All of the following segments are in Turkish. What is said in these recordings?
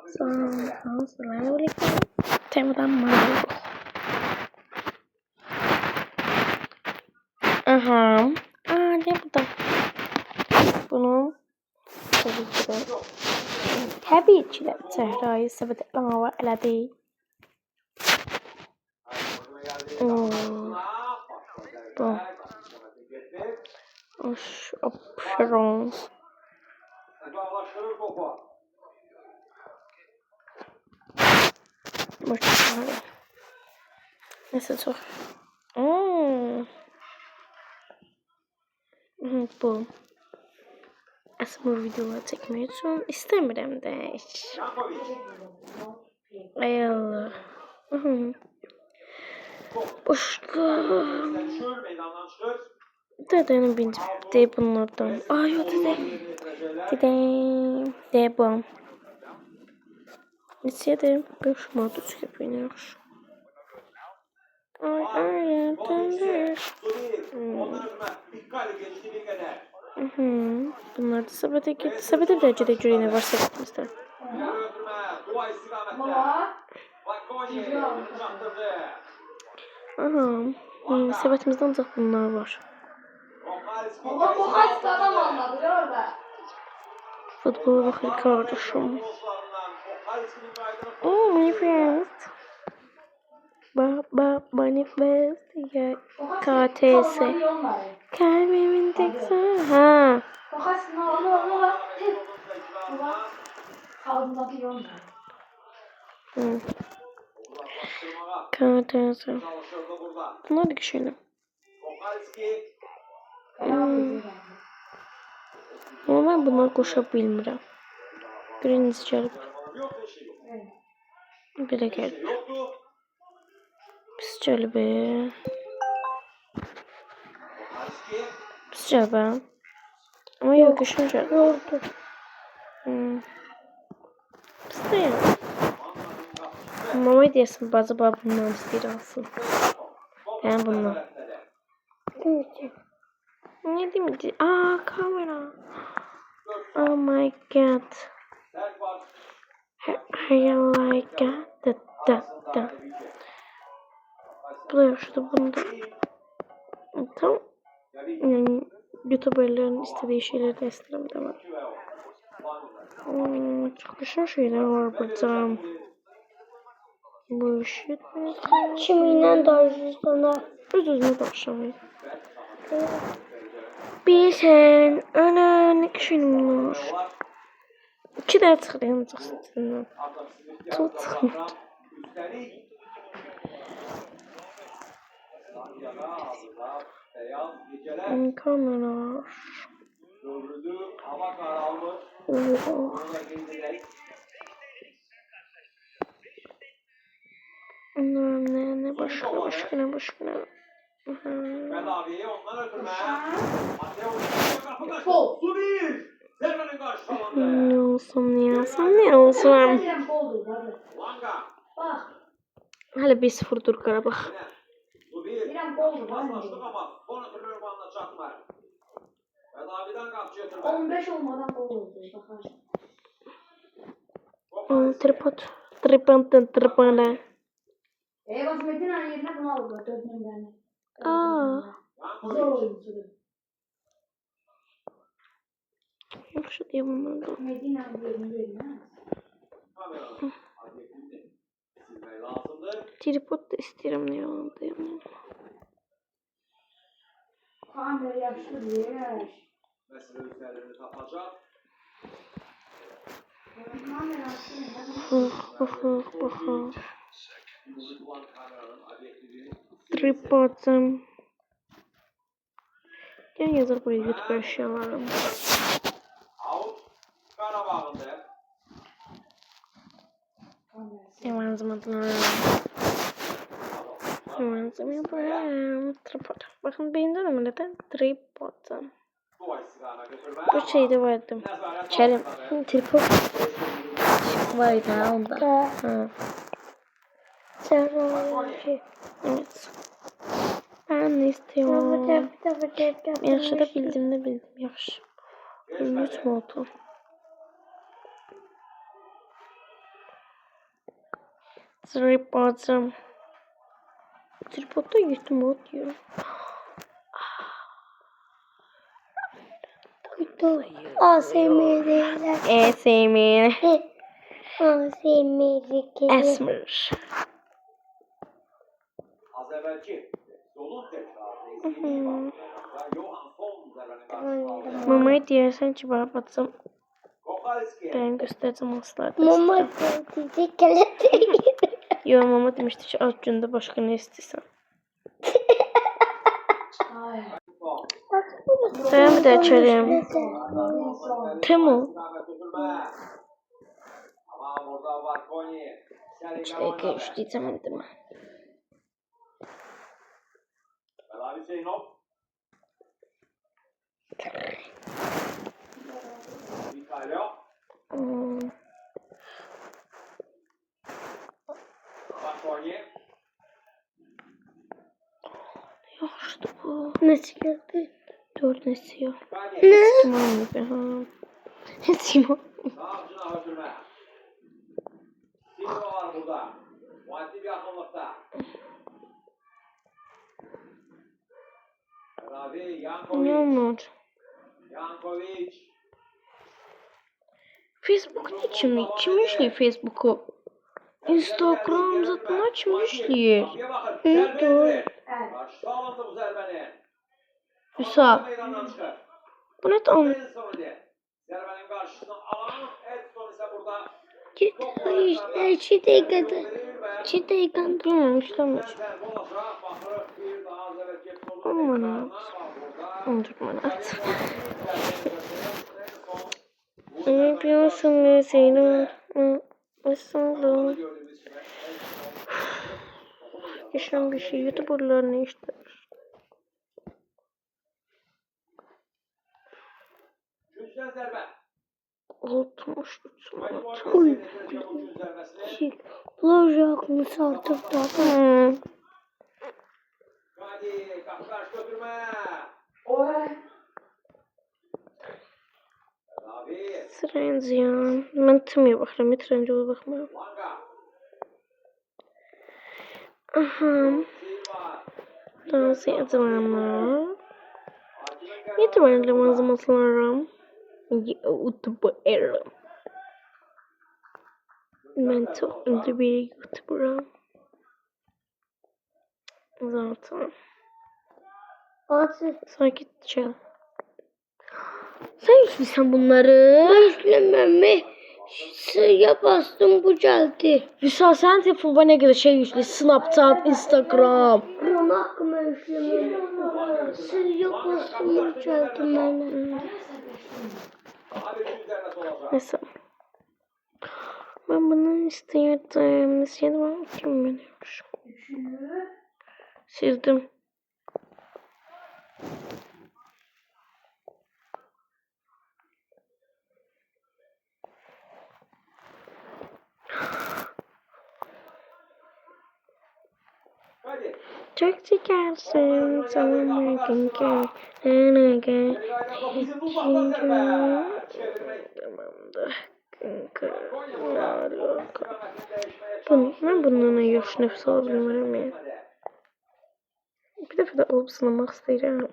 Sonra birlikte temadan Mario. Aha. Ne bu da? Bunu tabii ki de. Tabii ki de Zehra'yı sebep etmeme elədi. Bu. Opşeron. Başka. Neyse çok. Bu. Aslında videolar çekmeyi için istemiyorum da hiç. Ay Allah. Başka. Dedenin binci de bunlardan. Ay o dedem. De bu. Neyse de 5 Mart 3 yapıyoruz. Ay bunlar da sabete derecede cüreyine var sebetimizde. Sebetimizde ancak bunlar var. Futbola bakın kardeşim. Manifest. Manifest ya KTS. Kalbimin tek ha. KTS. Bunlar da güçlü. Ama ben bunları koşabilmirəm. Biriniz gəlib. Biri gəlib. Pis gəlib. Pis gəlib. Ama yok güçlü gəlib. Oldu. Pis deyil. Mama deyəsin bazı bundan istəyir alsın. Yəni bundan. Ne demeyeceğim? Kamera. Oh my god. I like da. Bu da yaşadı bunda. Tam yani YouTuber'ların istediği şeyleri de isterim de var. Çok güzel şeyler var burada. Bu işi kiminle darıcısına özüne başlamayın. Bir sen öyle kişinin var. 2 daha çıkaracaksın senden. Çok çıkmıyor. Kamera. Ne başka. Ne olsun. Hala 1-0'dur Qarabağ. 15 olmadan gol oldu. Tripod. Basmet'in yerine bunu aldı. 4 numaralı. Zor oyuncu. Yaxşı deyə bunlardan. Medina yerine. Tripod da istəyirəm nə yalandı yəni. Kamera yaxşı deyir. Baxın. Tripodum. Gel yazar buraya YouTube eşyalarım. Hemen tripod. Bakın benim de neden tripodum. Bu şeyde vardı. Kerim. Tripod. Vardı onda. Evet. Ben de istiyorum. Yaxşı da bildim. Yaxşı. Unutma oldu. Tripodum. Tripodda yırtma diyor. ASMR'ler. ASMR. ASMR. Esmer. Az evvelki solun tekrarı izlediği baktığında Johan son zerrenin Mamayı diyersen ki bana batsam Kokalski. ben göstereceğim asla. Mama diyecek kelepçeyi. Yo mama demişti ki az günde başka ne istiyorsan. Ben bir de açarım. Temu. Ama orada var Kony. İşte üç diyeceğim değil mi? Bela Hüseyinov. Mikhailo. Var Kony. Yaşlı bu. Ne çıkardı? Dört nesiyor. Kanye. Simon gibi ha. Simon. Savcına hökürme. Silva var burada. Muaddi bir yakınlıkta. Ravi Ne Yankovic. olur? Yankovic. Facebook ne kim? Kim işliyor Facebook'u? Instagram zaten kim işliyor? Kapıya bakın. Hı, Zerbe doğru. indirir. Karşıda alındı bu zerbenin. Hüsa. Meydandan çıkar. Bu ne tam? Edson idi. Zerbenin karşısına alan Edson ise burada. İşte 2 dakikada. 2 dakikada. Bilmiyorum işlemiş. Center bolaşa bakır bir daha az evvel geçti olduğu Aman tekrarına ha. var burada. Ondurman at. Bu Ne yapıyorsun Zeynep? Nasıl? gördüğümüz gibi Yaşam bir şey. YouTuber'lar ne işte? Güçlen zerbe. 63 Haydi bu saat. arada seyredeceğim bu güç zerbesini. Bulacak mı saldırdı? Hadi kapkaç götürme. Abi. Strange ya. Ben tımıya bakıyorum. Strange ola bakmıyorum. Langa. Aha. Silva. Dans edememler. Hakimin Yeterli malzemelerim. YouTuber'ım. Ben çok ünlü bir YouTuber'ım. Zaten. Atı. Sanki çal. Sen yüzlüsen bunları. Üflemem mi? Suya bastım bu geldi. Hüsa sen telefon bana göre şey yüzlü. Snapchat, Instagram. Bunun hakkında üflemem. Suya bastım bu geldi bana. Hadi güç zerbesi olacak. Mesela. Ben bunu istiyordum. Şimdi ben kim biliyor? Sildim. Hadi. Çok çıkarsın. Sana kanka. Sana kanka. Bizim uzaktan zerbe. Çevirmek. Tamamdır. Kanka. Konya Ne burada. alaka? Ben Ben bundan yaş nefes alabilirim ya. Bir defa da alıp sınamak istedim.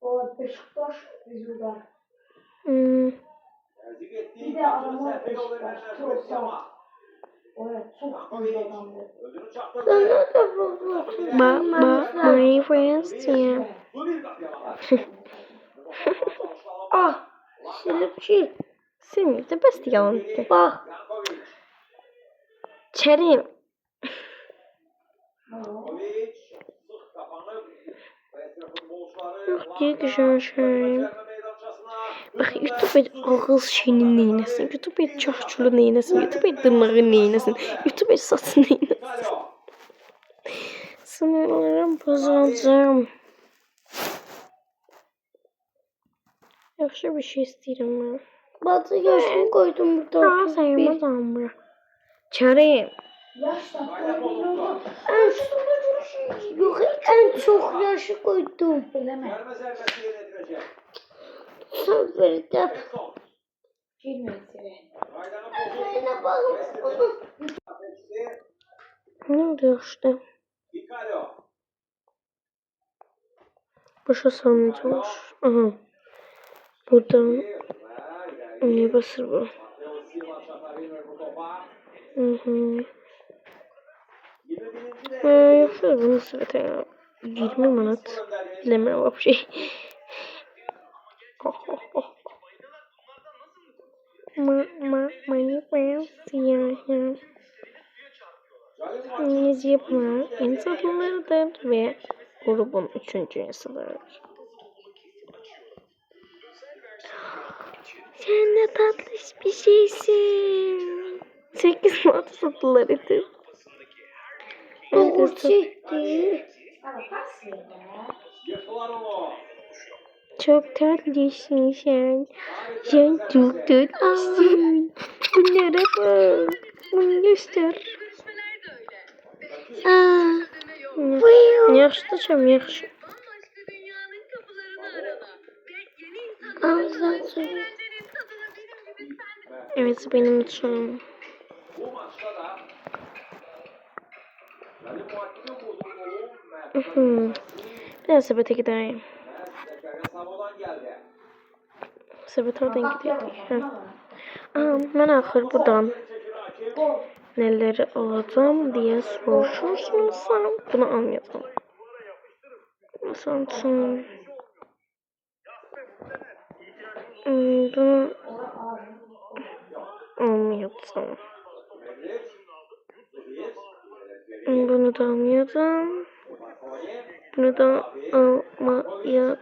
O Beşiktaş yüzünden. Bir de adamlar çok sağ. Evet, çok güzel adamdı. Ödünü çaktırdı. Sana da bulacağım. My friends ya. Bu bir kapıya bakar. Ah. Silipçi. Senin de best yalan. Bak. Yankovic. Çerim. Yankovic. Sık kapanıp. Resmi futbolcuları. Yok diye güzel şey. Meydançasına. Bak YouTube'da ağız şeyini neynesin. YouTube'da çarçulu neynesin. YouTube'da dırnağı neynesin. YouTube'da saçı neynesin. Kalo. Sınırlarım bozulacağım. Yaxşı bir şey istedim ben. Batı yaşını koydum burada. Aa, sayılmaz ama bura. Çarayım. Kaynak bozuldu. Yok en çok yaşı koydum. Bilemem. Verme serbesti yönetilecek. vereceğim. Girmesi. Şöyle bakın. Ne oluyor işte? Icardi. Boşa salmayacakmış. Aha. Buradan ne basır bu? Matteo Silva Çakarino bu topa. Hı. 21. Yoksa bunu sıvete ya. 20 manat. Bilemiyorum bir şey. Siyah. İngilizce yapımlar en satılırdır ve grubun 3. yazılarıdır. Sen ne tatlış bir şeysin. 8 manat satılırdır. Doğru çıktı. Ama pas ya. Yırtılar onu. Çok tatlısın sen. Sen çok tatlısın. Bunlara bak. Bunu göster. Yaxşı da çam, yaxşı. Ağzından suyu. Evet, benim çam. Bu maçta da Lalim muhakkimi vurdu. Biraz sepete gideyim. Samo'dan geldi. Sepet oradan gidiyor. Ben axır buradan neleri alacağım diye soruşursunuzsa bunu almayacağım. Mesela bunu almayacağım. Bunu da almayacağım. Bunu da almayacağım.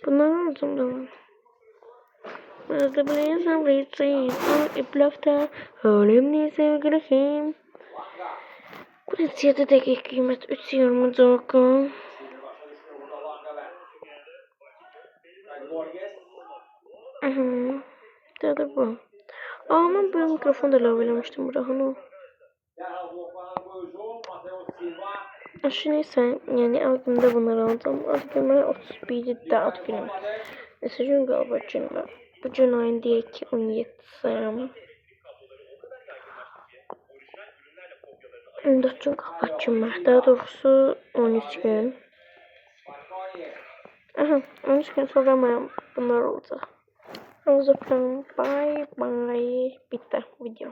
Bunları alacağım da. Razıblayasam reçeyi iplafta önemli sevgilim. Burası 7 dakika kıymet 3.29. Tadı bu. Ama bu mikrofonu da lavalamıştım buraya. Aşı neyse yani aklımda bunları aldım. Artık ben 31 dağıt günüm. Mesajım galiba cümle. Bu gün ayın diye ki 17'si. 14 gün kapatacağım ben. Daha doğrusu 13 gün. Aha 13 gün sonra bunlar olacak. O zaman bye bye. Bitti video.